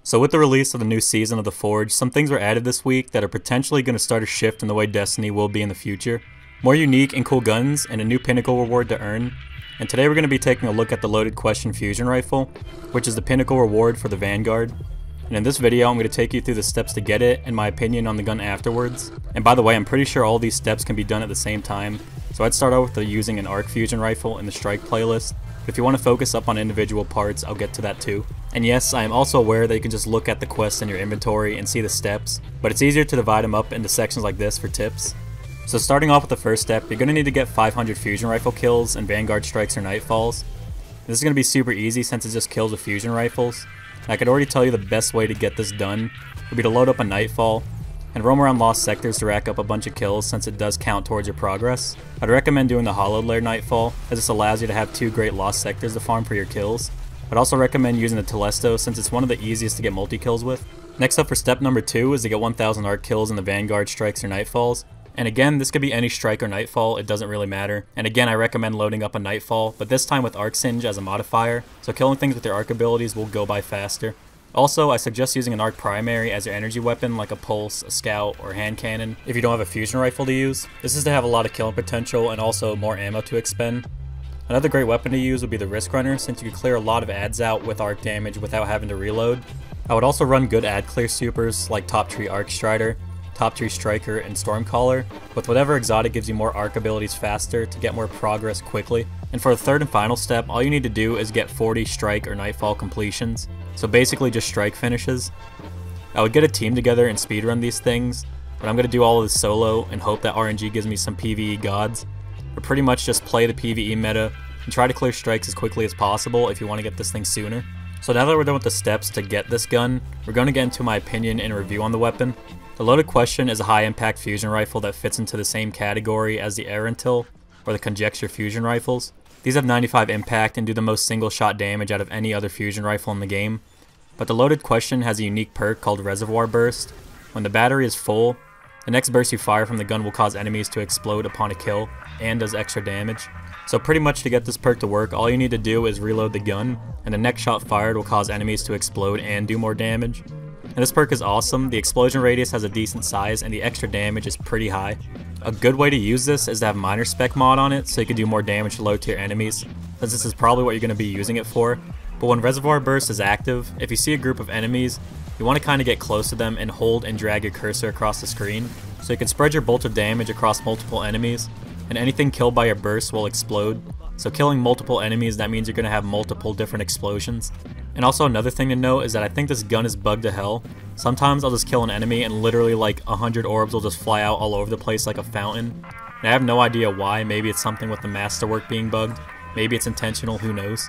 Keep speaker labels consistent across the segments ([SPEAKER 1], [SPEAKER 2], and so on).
[SPEAKER 1] So with the release of the new season of The Forge, some things were added this week that are potentially going to start a shift in the way Destiny will be in the future. More unique and cool guns, and a new pinnacle reward to earn. And today we're going to be taking a look at the Loaded Question Fusion Rifle, which is the pinnacle reward for the Vanguard. And in this video I'm going to take you through the steps to get it, and my opinion on the gun afterwards. And by the way, I'm pretty sure all these steps can be done at the same time, so I'd start out with using an arc fusion rifle in the Strike playlist. But if you want to focus up on individual parts, I'll get to that too. And yes, I am also aware that you can just look at the quests in your inventory and see the steps, but it's easier to divide them up into sections like this for tips. So starting off with the first step, you're going to need to get 500 fusion rifle kills in Vanguard Strikes or Nightfalls. This is going to be super easy since it just kills with fusion rifles. And I could already tell you the best way to get this done would be to load up a Nightfall and roam around lost sectors to rack up a bunch of kills since it does count towards your progress. I'd recommend doing the Hollowed Lair Nightfall, as this allows you to have 2 great lost sectors to farm for your kills. I'd also recommend using the Telesto since it's one of the easiest to get multi-kills with. Next up for step number 2 is to get 1000 arc kills in the Vanguard Strikes or Nightfalls. And again, this could be any strike or nightfall, it doesn't really matter. And again, I recommend loading up a Nightfall, but this time with Arc Singe as a modifier, so killing things with your arc abilities will go by faster. Also, I suggest using an arc primary as your energy weapon like a pulse, a scout, or hand cannon if you don't have a fusion rifle to use. This is to have a lot of killing potential and also more ammo to expend. Another great weapon to use would be the Risk Runner, since you can clear a lot of ads out with arc damage without having to reload. I would also run good ad clear supers like Top Tree Arc Strider, Top Tree Striker, and Stormcaller, with whatever exotic gives you more arc abilities faster to get more progress quickly. And for the third and final step, all you need to do is get 40 Strike or Nightfall completions, so basically just strike finishes. I would get a team together and speedrun these things, but I'm going to do all of this solo and hope that RNG gives me some PvE gods. But pretty much just play the PvE meta and try to clear strikes as quickly as possible if you want to get this thing sooner. So now that we're done with the steps to get this gun, we're going to get into my opinion and review on the weapon. The Loaded Question is a high impact fusion rifle that fits into the same category as the Erentil or the Conjecture fusion rifles. These have 95 impact and do the most single shot damage out of any other fusion rifle in the game. But the Loaded Question has a unique perk called Reservoir Burst. When the battery is full, the next burst you fire from the gun will cause enemies to explode upon a kill and does extra damage. So pretty much to get this perk to work, all you need to do is reload the gun, and the next shot fired will cause enemies to explode and do more damage. And this perk is awesome, the explosion radius has a decent size, and the extra damage is pretty high. A good way to use this is to have Miner Spec mod on it, so you can do more damage to low tier enemies, since this is probably what you're going to be using it for. But when Reservoir Burst is active, if you see a group of enemies, you want to kind of get close to them and hold and drag your cursor across the screen, so you can spread your bolt of damage across multiple enemies, and anything killed by your burst will explode. So killing multiple enemies, that means you're going to have multiple different explosions. And also another thing to note is that I think this gun is bugged to hell. Sometimes I'll just kill an enemy and literally like 100 orbs will just fly out all over the place like a fountain. And I have no idea why. Maybe it's something with the masterwork being bugged. Maybe it's intentional, who knows.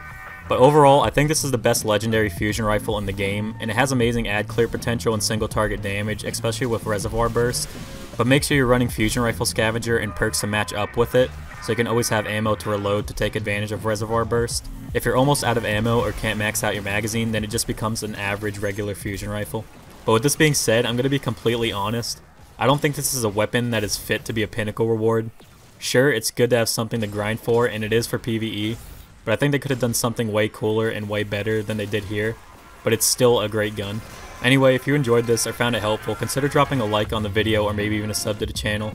[SPEAKER 1] But overall, I think this is the best legendary fusion rifle in the game, and it has amazing ad clear potential and single target damage, especially with Reservoir Burst. But make sure you're running Fusion Rifle Scavenger and perks to match up with it, so you can always have ammo to reload to take advantage of Reservoir Burst. If you're almost out of ammo or can't max out your magazine, then it just becomes an average regular fusion rifle. But with this being said, I'm going to be completely honest. I don't think this is a weapon that is fit to be a pinnacle reward. Sure, it's good to have something to grind for, and it is for PvE, but I think they could have done something way cooler and way better than they did here, but it's still a great gun. Anyway, if you enjoyed this or found it helpful, consider dropping a like on the video or maybe even a sub to the channel.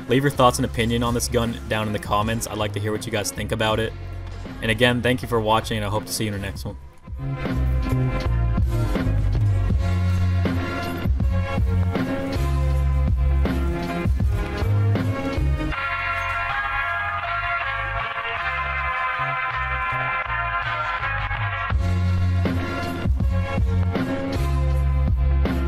[SPEAKER 1] Leave your thoughts and opinion on this gun down in the comments. I'd like to hear what you guys think about it. And again, thank you for watching, and I hope to see you in the next one.